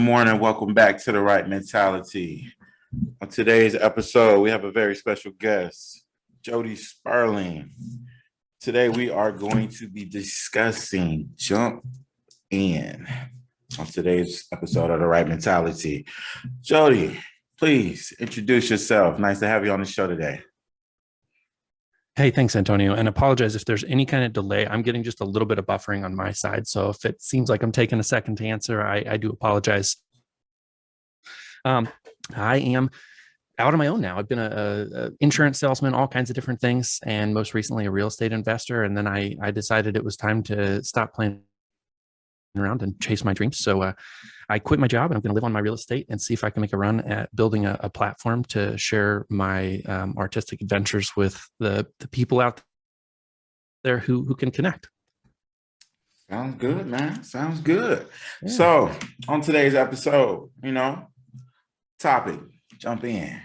morning. Welcome back to the Wright Mentality. On today's episode, we have a very special guest, Jody Sperling. Today, we are going to be discussing jump in on today's episode of the Wright Mentality. Jody, please introduce yourself. Nice to have you on the show today. Hey, thanks, Antonio. And apologize if there's any kind of delay. I'm getting just a little bit of buffering on my side. So if it seems like I'm taking a second to answer, I do apologize. I am out on my own now. I've been a insurance salesman, all kinds of different things, and most recently a real estate investor. And then I decided it was time to stop playing around and chase my dreams. So I quit my job and I'm going to live on my real estate and see if I can make a run at building a platform to share my artistic adventures with the people out there who can connect. Sounds good, man. Sounds good. Yeah. So on today's episode, topic, jump in.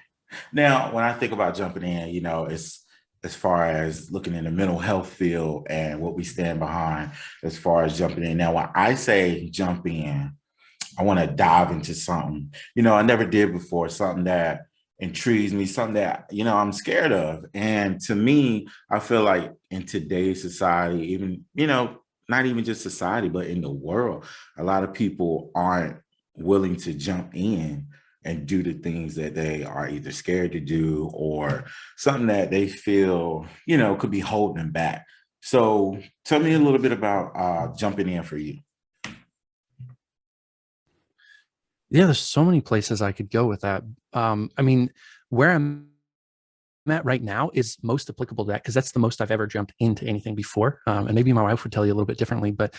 Now, when I think about jumping in, it's as far as looking in the mental health field and what we stand behind as far as jumping in. Now, when I say jump in, I want to dive into something, I never did before, something that intrigues me, something that, I'm scared of. And to me, I feel like in today's society, even, not even just society, but in the world, a lot of people aren't willing to jump in and do the things that they are either scared to do or something that they feel, could be holding them back. So tell me a little bit about jumping in for you. Yeah, there's so many places I could go with that. Where I'm at right now is most applicable to that because that's the most I've ever jumped into anything before. And maybe my wife would tell you a little bit differently, but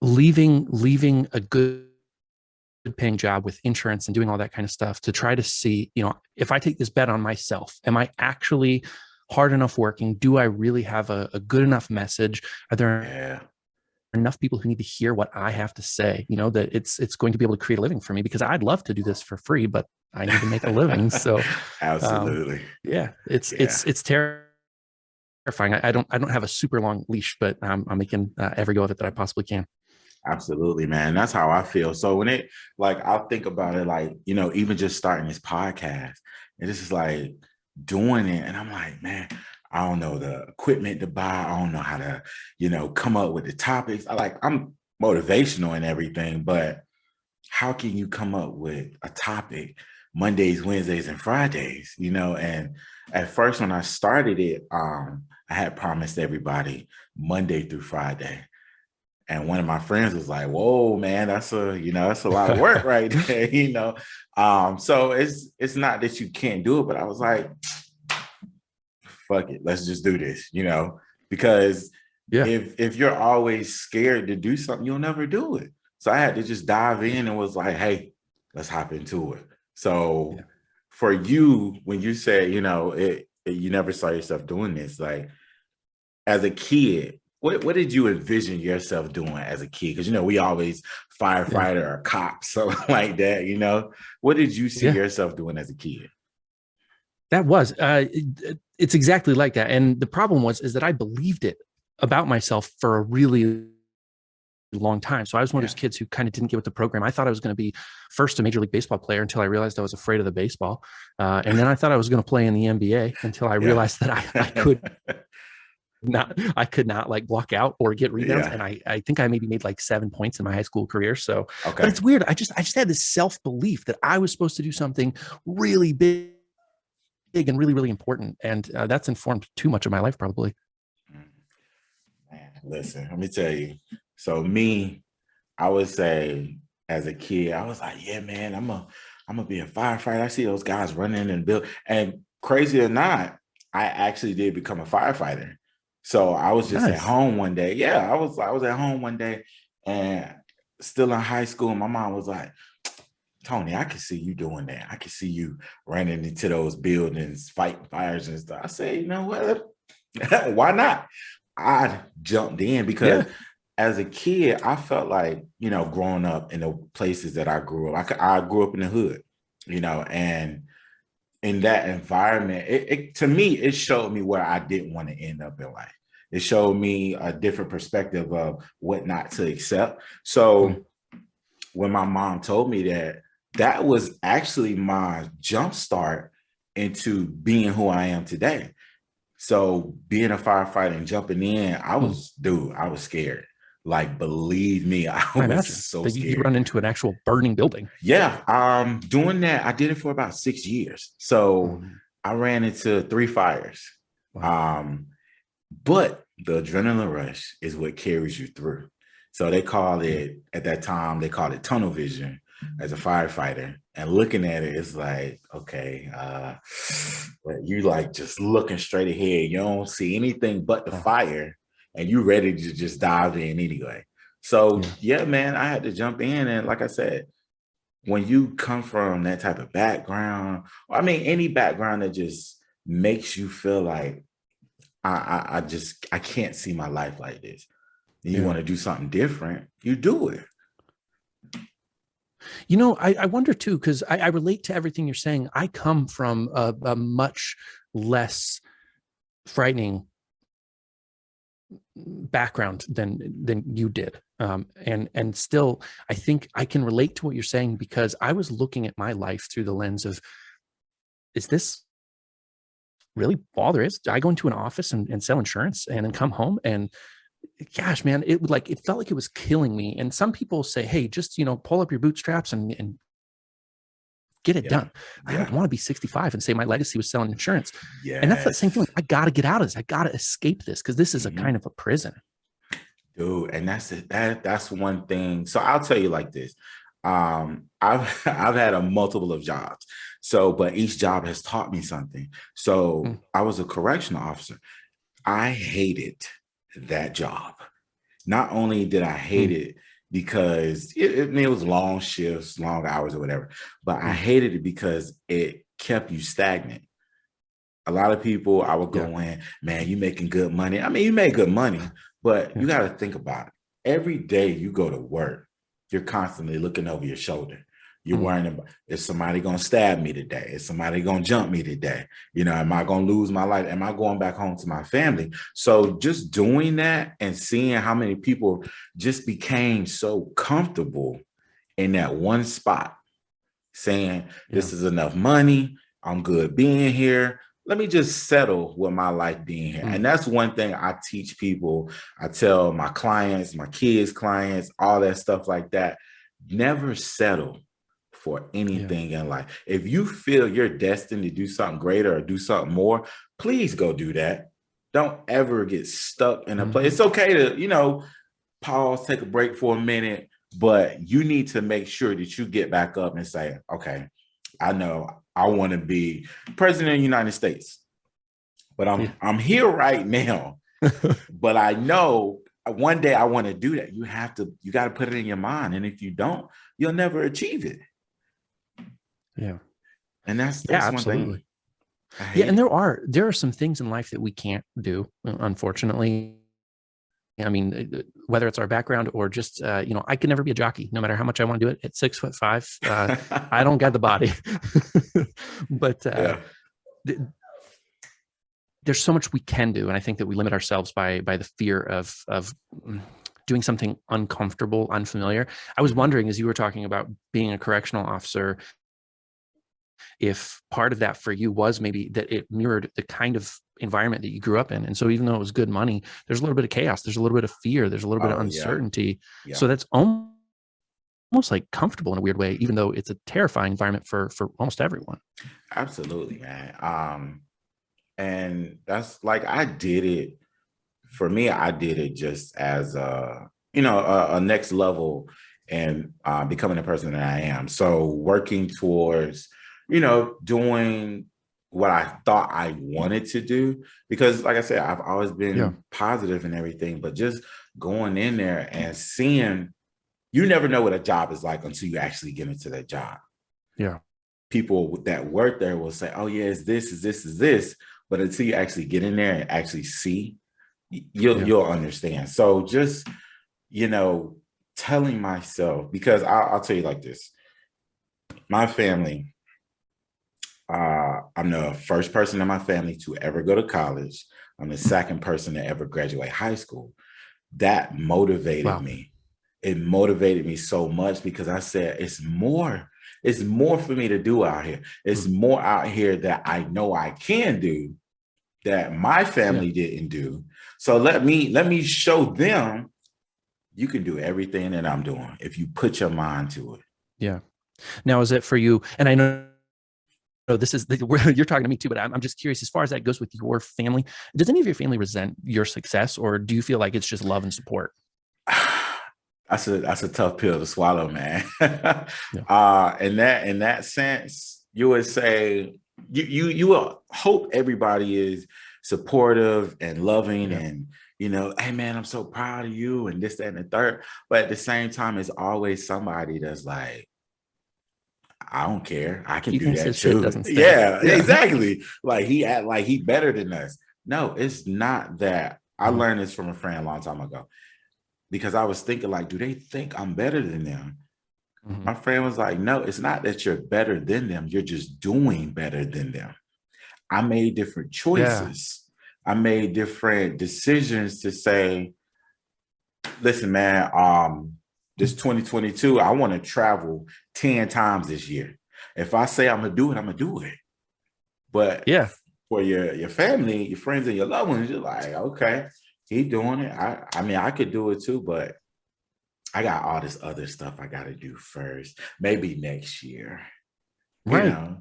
leaving a good paying job with insurance and doing all that kind of stuff to try to see, if I take this bet on myself, am I actually hard enough working? Do I really have a good enough message? Are there enough people who need to hear what I have to say, that it's going to be able to create a living for me? Because I'd love to do this for free, but I need to make a living. So absolutely. It's terrifying. I don't have a super long leash, but I'm making every go of it that I possibly can. Absolutely, man. That's how I feel. So when I'll think about it, even just starting this podcast, and this is like doing it. And I'm like, man, I don't know the equipment to buy. I don't know how to, come up with the topics. I'm motivational and everything, but how can you come up with a topic Mondays, Wednesdays, and Fridays, And at first when I started it, I had promised everybody Monday through Friday. And one of my friends was like, whoa, man, that's a lot of work right there, So it's not that you can't do it, but I was like, fuck it, let's just do this, because if you're always scared to do something, you'll never do it. So I had to just dive in and was like, hey, let's hop into it. So for you, when you say, you never saw yourself doing this, like as a kid, what did you envision yourself doing as a kid? Because, we always firefighter or cop, something like that, What did you see yourself doing as a kid? That was, it's exactly like that. And the problem is that I believed it about myself for a really long time. So I was one of those kids who kind of didn't get with the program. I thought I was going to be first a Major League Baseball player until I realized I was afraid of the baseball. And then I thought I was going to play in the NBA until I realized that I could not like block out or get rebounds. And I think I maybe made like 7 points in my high school career. So, but it's weird. I just had this self-belief that I was supposed to do something really big and really, really important. And that's informed too much of my life, probably. Man, listen, let me tell you. So me, I would say as a kid, I was like, yeah, man, I'm gonna be a firefighter. I see those guys running and build. And crazy or not, I actually did become a firefighter. So I was just at home one day. Yeah, I was at home one day and still in high school. And my mom was like, Tony, I can see you doing that. I can see you running into those buildings, fighting fires and stuff. I said, you know what? Why not? I jumped in because as a kid, I felt like, growing up in the places that I grew up, I grew up in the hood, and in that environment, it to me, it showed me where I didn't want to end up in life. It showed me a different perspective of what not to accept. So when my mom told me that, that was actually my jump start into being who I am today. So being a firefighter and jumping in, I was scared. Like, believe me, I I was imagine so that you scared. run into an actual burning building. Yeah. Doing that, I did it for about 6 years. So I ran into 3 fires. Wow. Um, but the adrenaline rush is what carries you through. So they call it, at that time, they called it tunnel vision as a firefighter. And looking at it, it's like, okay, you like just looking straight ahead. You don't see anything but the fire, and you ready to just dive in anyway. So yeah, man, I had to jump in. And like I said, when you come from that type of background, I mean, any background that just makes you feel like I can't see my life like this. And you want to do something different, you do it. You know, I wonder too, because I relate to everything you're saying. I come from a much less frightening background than you did. And still, I think I can relate to what you're saying, because I was looking at my life through the lens of, is this really all there is? I go into an office and sell insurance and then come home, and gosh, man, it felt like it was killing me. And some people say, hey, just, pull up your bootstraps and get it done. I don't want to be 65 and say my legacy was selling insurance. And that's that same feeling. I got to get out of this. I got to escape this, because this is a kind of a prison. Dude, and that's it. That's one thing. So I'll tell you like this. I've had a multiple of jobs. So, but each job has taught me something. So I was a correctional officer. I hated that job. Not only did I hate it because it was long shifts, long hours or whatever, but I hated it because it kept you stagnant. A lot of people, I would go in, man, you making good money. I mean, you make good money, but you got to think about it. Every day you go to work, you're constantly looking over your shoulder. You're worrying about, is somebody going to stab me today? Is somebody going to jump me today? Am I going to lose my life? Am I going back home to my family? So just doing that and seeing how many people just became so comfortable in that one spot, saying, this is enough money. I'm good being here. Let me just settle with my life being here. And that's one thing I teach people. I tell my clients, my kids' clients, all that stuff like that. Never settle for anything in life. If you feel you're destined to do something greater or do something more, please go do that. Don't ever get stuck in a place. It's okay to, pause, take a break for a minute, but you need to make sure that you get back up and say, okay, I know I want to be president of the United States, but I'm here right now. But I know one day I want to do that. You got to put it in your mind. And if you don't, you'll never achieve it. Yeah. And that's absolutely. One thing. And there are some things in life that we can't do, unfortunately. I mean, whether it's our background or just, I could never be a jockey, no matter how much I want to do it. At 6'5", I don't got the body. But there's so much we can do, and I think that we limit ourselves by the fear of doing something uncomfortable, unfamiliar. I was wondering, as you were talking about being a correctional officer, if part of that for you was maybe that it mirrored the kind of environment that you grew up in. And so even though it was good money, there's a little bit of chaos, there's a little bit of fear, there's a little bit of uncertainty. So that's almost like comfortable in a weird way, even though it's a terrifying environment for almost everyone. Absolutely, man. And that's like, I did it. For me, I did it just as a next level and becoming the person that I am. So working towards, doing what I thought I wanted to do, because like I said, I've always been positive and everything, but just going in there and seeing, you never know what a job is like until you actually get into that job. Yeah. People that work there will say, oh yeah, is this. But until you actually get in there and actually see, you'll understand. So just, telling myself, because I'll tell you like this, my family, I'm the first person in my family to ever go to college. I'm the second person to ever graduate high school. That motivated me. it motivated me so much because I said, it's more for me to do out here. It's more out here that I know I can do that my family didn't do. So let me show them you can do everything that I'm doing if you put your mind to it. Yeah. Now, is it for you? And I know this is you're talking to me too, but I'm just curious as far as that goes with your family. Does any of your family resent your success, or do you feel like it's just love and support? That's a tough pill to swallow, man. Yeah. In that sense, you would say you will hope everybody is supportive and loving Yeah. and hey man, I'm so proud of you and this, that, and the third. But at the same time, it's always somebody that's like, I don't care. I can He do thinks that his shit too. doesn't stink. Yeah, Yeah. exactly. Like he act like he better than us. No, it's not that. I learned this from a friend a long time ago because I was thinking like, do they think I'm better than them? My friend was like, no, it's not that you're better than them. You're just doing better than them. I made different Yeah. choices. I made different decisions to say, listen, man, this 2022, I want to travel 10 times this year. If I say I'm gonna do it, I'm gonna do it. But Yeah. for your family, your friends, and your loved ones, you're like, okay, he doing it. I mean, I could do it too, but I got all this other stuff I got to do first. Maybe next year, Right. Yeah.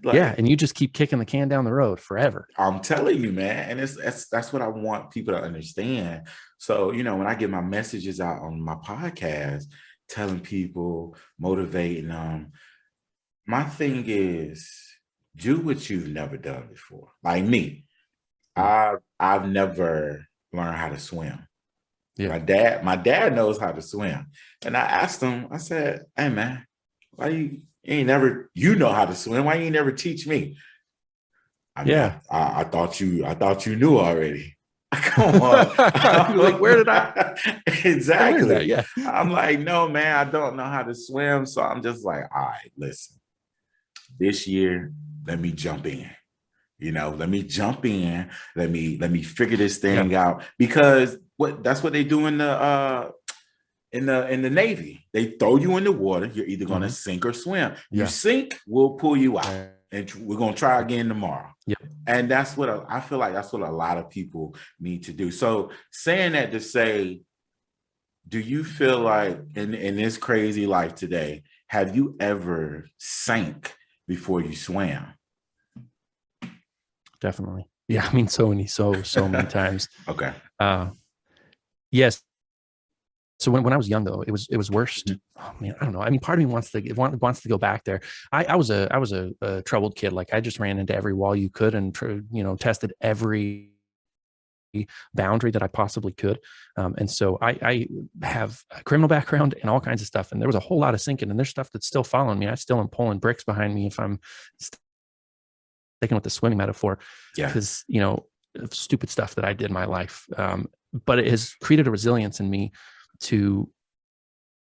like And you just keep kicking the can down the road forever. I'm telling you, man. And that's what I want people to understand. So, when I get my messages out on my podcast, telling people, motivating them, my thing is do what you've never done before. Like me, I've never learned how to swim. Yeah. My dad knows how to swim. And I asked him, I said, hey man, why you ain't never, know how to swim? Why you ain't never teach me? I mean, Yeah. I thought you knew already. Come on. You're like, where did I learn that? Exactly. Yeah. I'm like, no, man, I don't know how to swim. So I'm just like, all right, listen, this year, let me jump in. Let me jump in. Let me figure this Yeah. thing out. Because that's what they do in the Navy. They throw you in the water. You're either gonna sink or swim. You Yeah. sink, we'll pull you out. Right. And we're gonna try again tomorrow. Yeah. And that's what I feel like that's what a lot of people need to do. So saying that to say, do you feel like in this crazy life today, have you ever sank before you swam? Definitely. Yeah. I mean, so many times. Okay. Yes. So when I was young, though, it was worse. Oh man, I don't know. I mean, part of me wants to go back there. I was a troubled kid. Like I just ran into every wall you could and tested every boundary that I possibly could. And so I have a criminal background and all kinds of stuff. And there was a whole lot of sinking, and there's stuff that's still following me. I still am pulling bricks behind me if I'm sticking with the swimming metaphor, because stupid stuff that I did in my life. But it has created a resilience in me to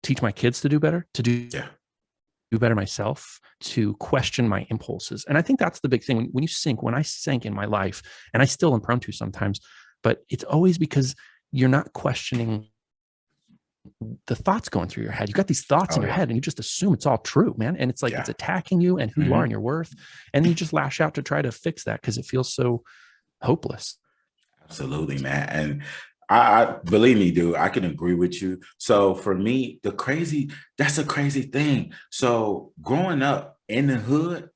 teach my kids to do better, to do better myself, to question my impulses. And I think that's the big thing. When I sank in my life, and I still am prone to sometimes, but it's always because you're not questioning the thoughts going through your head. You got these thoughts in your head and you just assume it's all true, man. And it's like, it's attacking you and who you are and your worth. And you just lash out to try to fix that because it feels so hopeless. Absolutely, man. And I believe me, dude, I can agree with you. So for me, that's a crazy thing. So growing up in the hood,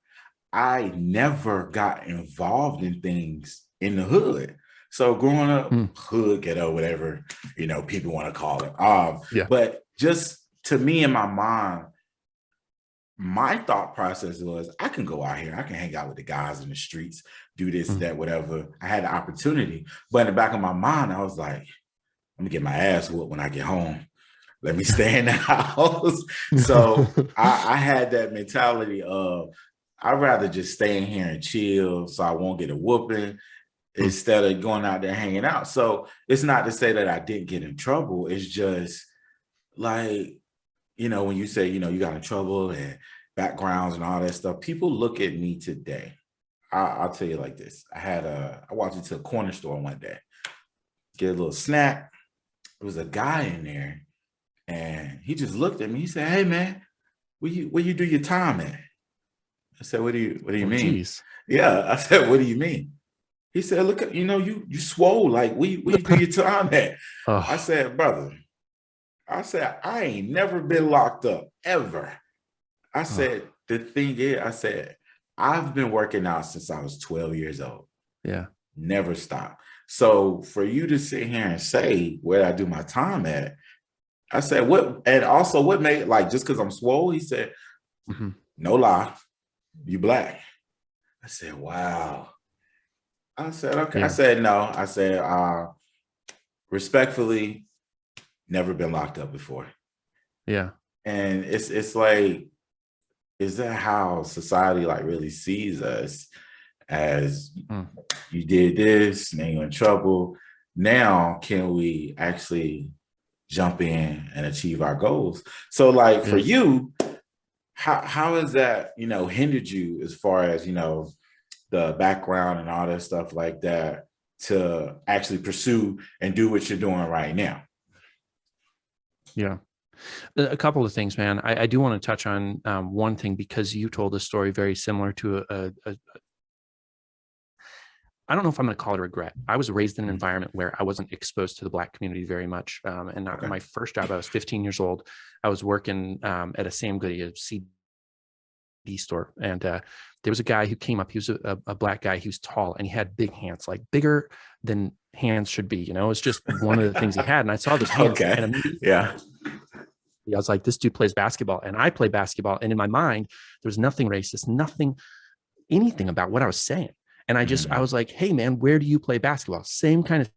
I never got involved in things in the hood. So growing up, hood ghetto, whatever, people want to call it. But just to me in my mind, my thought process was I can go out here, I can hang out with the guys in the streets, do this, that, whatever. I had the opportunity. But in the back of my mind, I was like, I'm gonna get my ass whooped when I get home. Let me stay in the house. So I had that mentality of I'd rather just stay in here and chill so I won't get a whooping instead of going out there hanging out. So it's not to say that I didn't get in trouble. It's just like, when you say, you got in trouble and backgrounds and all that stuff, people look at me today. I'll tell you like this. I walked into a corner store one day, get a little snack. There was a guy in there And he just looked at me. He said, "Hey man, where you do your time at?" I said, what do you Oh, mean?" geez. Yeah. I said, "What do you mean?" He said, "Look at, you swole. Like, where you do your time at?" I Oh, said, "Brother," I said, "I ain't never been locked up ever." I oh, said, "The thing is," I said, "I've been working out since I was 12 years old. yeah. Never stopped. So for you to sit here and say where I do my time at," I said, "What?" And also, what made, like, just because I'm swole? He said, Hmm. "No lie, you black." I said, "Wow." I said, "Okay." I Yeah. said, "No." I said, "Respectfully, never been locked up before." Yeah. And it's like, is that how society like really sees us? As, Mm. you did this, now you're in trouble. Now, can we actually jump in and achieve our goals? So, like, for Yeah. you, how has that, hindered you as far as, the background and all that stuff like that, to actually pursue and do what you're doing right now? Yeah. A couple of things, man. I do want to touch on one thing, because you told a story very similar to I don't know if I'm going to call it a regret. I was raised in an Mhm. environment where I wasn't exposed to the Black community very much. Okay. My first job, I was 15 years old. I was working at a Sam Goody, a CD store. And there was a guy who came up. He was a Black guy. He was tall and he had big hands, like bigger than hands should be. It's just one of the things he had. And I saw those hands, and Okay. immediately Yeah. I was like, this dude plays basketball and I play basketball. And in my mind, there was nothing racist, nothing, anything about what I was saying. And I Mhm. was like, hey man, where do you play basketball? Same kind of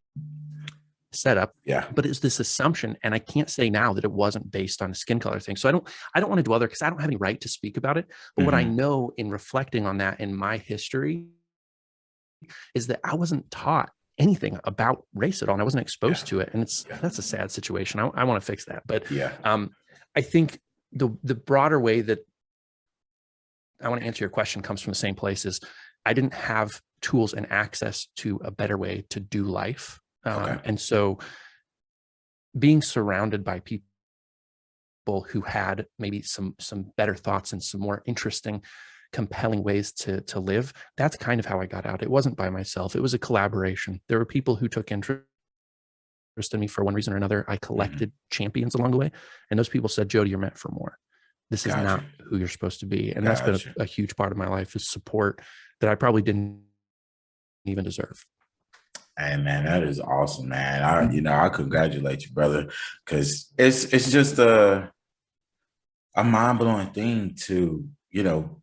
setup, Yeah. but it's this assumption. And I can't say now that it wasn't based on a skin color thing. So I don't want to dwell there, because I don't have any right to speak about it. But what I Mhm. know in reflecting on that in my history is that I wasn't taught anything about race at all. And I wasn't Yeah. exposed to it. And Yeah. that's a sad situation. I want to fix that. But Yeah. um, I think the broader way that I want to answer your question comes from the same place as I didn't have tools and access to a better way to do life. Okay. And so being surrounded by people who had maybe some better thoughts and some more interesting, compelling ways to live, that's kind of how I got out. It wasn't by myself. It was a collaboration. There were people who took interest in me for one reason or another. I Mhm. collected champions along the way. And those people said, Jody, you're meant for more. This is Gotcha. not who you're supposed to be. And that's been Gotcha. a huge part of my life, is support that I probably didn't even deserve. Hey man, that is awesome, man. I congratulate you, brother, because it's just a mind-blowing thing to,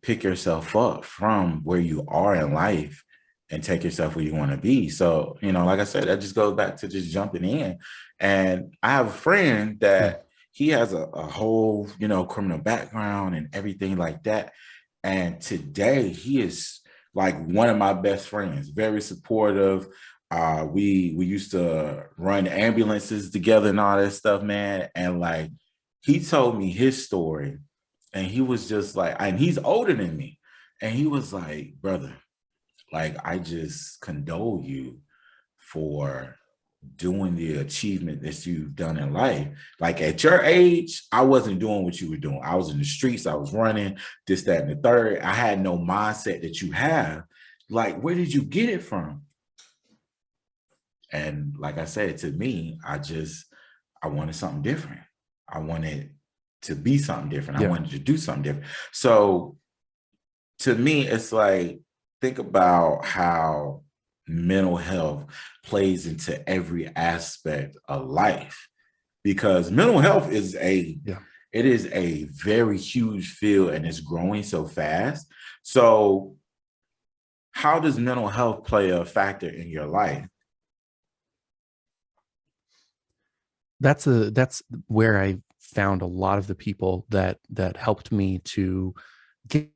pick yourself up from where you are in life and take yourself where you want to be. So, like I said, that just goes back to just jumping in. And I have a friend Yeah. that he has a whole, criminal background and everything like that. And today he is like one of my best friends, very supportive. We used to run ambulances together and all that stuff, man. And like, he told me his story, and he was just like, and he's older than me. And he was like, "Brother, like, I just condole you for doing the achievement that you've done in life. Like, at your age, I wasn't doing what you were doing. I was in the streets, I was running, this, that, and the third. I had no mindset that you have. Like, where did you get it from?" And like I said, to me, I wanted something different. I wanted to be something different. I Yeah. wanted to do something different. So to me, it's like, think about how mental health plays into every aspect of life, because mental health Yeah. it is a very huge field and it's growing so fast. So how does mental health play a factor in your life? That's where I found a lot of the people that helped me to get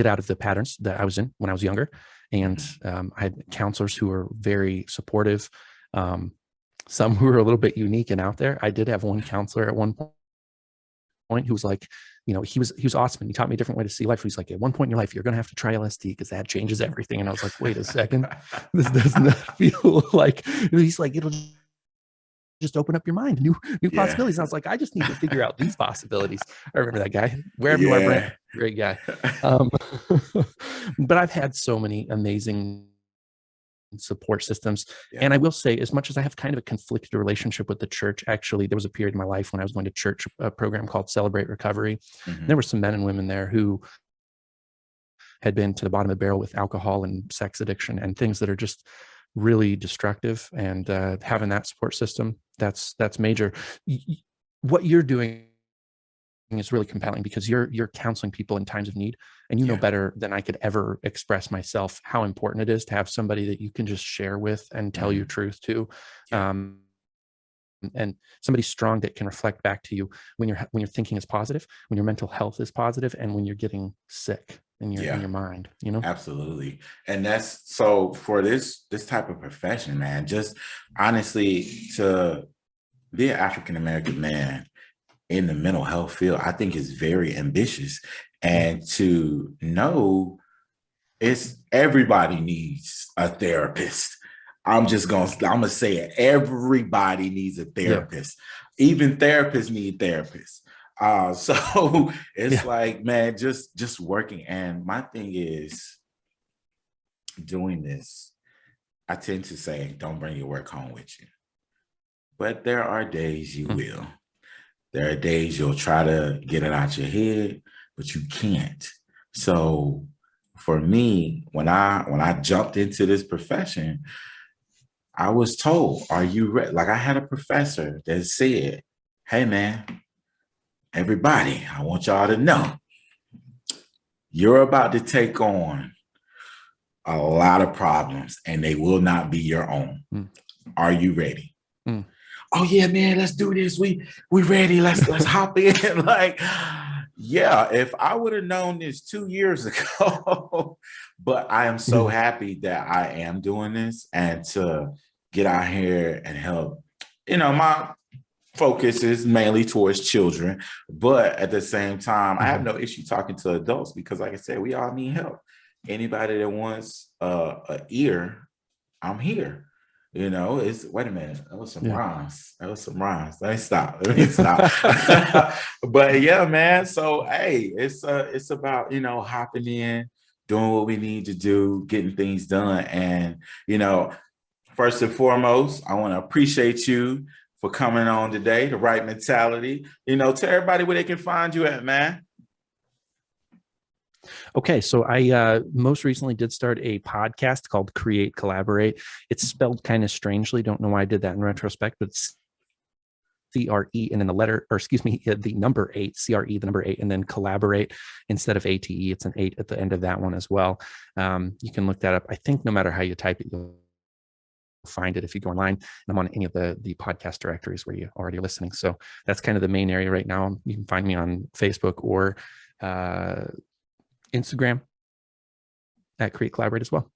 out of the patterns that I was in when I was younger. And Mhm. I had counselors who were very supportive, some who were a little bit unique and out there. I did have one counselor at one point who was like, he was awesome, and he taught me a different way to see life. He's like, at one point in your life, you're going to have to try LSD because that changes everything. And I was like, wait a second, this does not feel like. He's like, it'll just open up your mind, new possibilities. And I was like, I just need to figure out these possibilities. I remember that guy. Wherever you are, Brent, great guy. But I've had so many amazing support systems. And I will say, as much as I have kind of a conflicted relationship with the church, actually, there was a period in my life when I was going to church, a program called Celebrate Recovery. There were some men and women there who had been to the bottom of the barrel with alcohol and sex addiction and things that are just really destructive. And having that support system, that's major. What you're doing is really compelling because you're counseling people in times of need, and you know better than I could ever express myself how important it is to have somebody that you can just share with and tell your truth to, and somebody strong that can reflect back to you when your thinking is positive, when your mental health is positive, and when you're getting sick in your mind. Absolutely. And that's so for this type of profession, man. Just honestly, to be an African American man in the mental health field, I think is very ambitious. And to know everybody needs a therapist. I'm gonna say it. Everybody needs a therapist. Even therapists need therapists. So it's like, man, just working. And my thing is doing this. I tend to say, don't bring your work home with you. But there are days you will. There are days you'll try to get it out your head, but you can't. So for me, when I jumped into this profession, I was told, are you ready? Like I had a professor that said, hey man, everybody, I want y'all to know, you're about to take on a lot of problems and they will not be your own. Are you ready? Oh yeah, man, let's do this. We ready. Let's hop in. Like, yeah, if I would have known this 2 years ago, but I am so happy that I am doing this and to get out here and help. My focus is mainly towards children, but at the same time, I have no issue talking to adults because, like I said, we all need help. Anybody that wants an ear, I'm here. Wait a minute. That was some rhymes. Let me stop. But yeah, man. So hey, it's about hopping in, doing what we need to do, getting things done. And first and foremost, I want to appreciate you for coming on today, the Wright Mentality. Tell everybody where they can find you at, man. Okay, so I most recently did start a podcast called Create Collaborate. It's spelled kind of strangely. Don't know why I did that in retrospect, but it's CRE and then the number 8, CRE, the number 8, and then collaborate instead of ATE. It's an 8 at the end of that one as well. You can look that up. I think no matter how you type it, you'll find it if you go online. And I'm on any of the podcast directories where you already are listening. So that's kind of the main area right now. You can find me on Facebook or Instagram at Create Collaborate as well.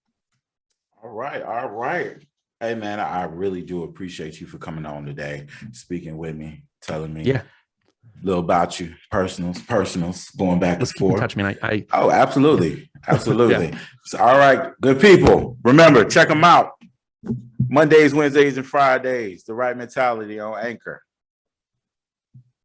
All right. Hey man, I really do appreciate you for coming on today, speaking with me, telling me a little about you, personals, going back and forth. Touch me. Oh, absolutely. So, all right, good people. Remember, check them out. Mondays, Wednesdays, and Fridays, the Wright Mentality on Anchor.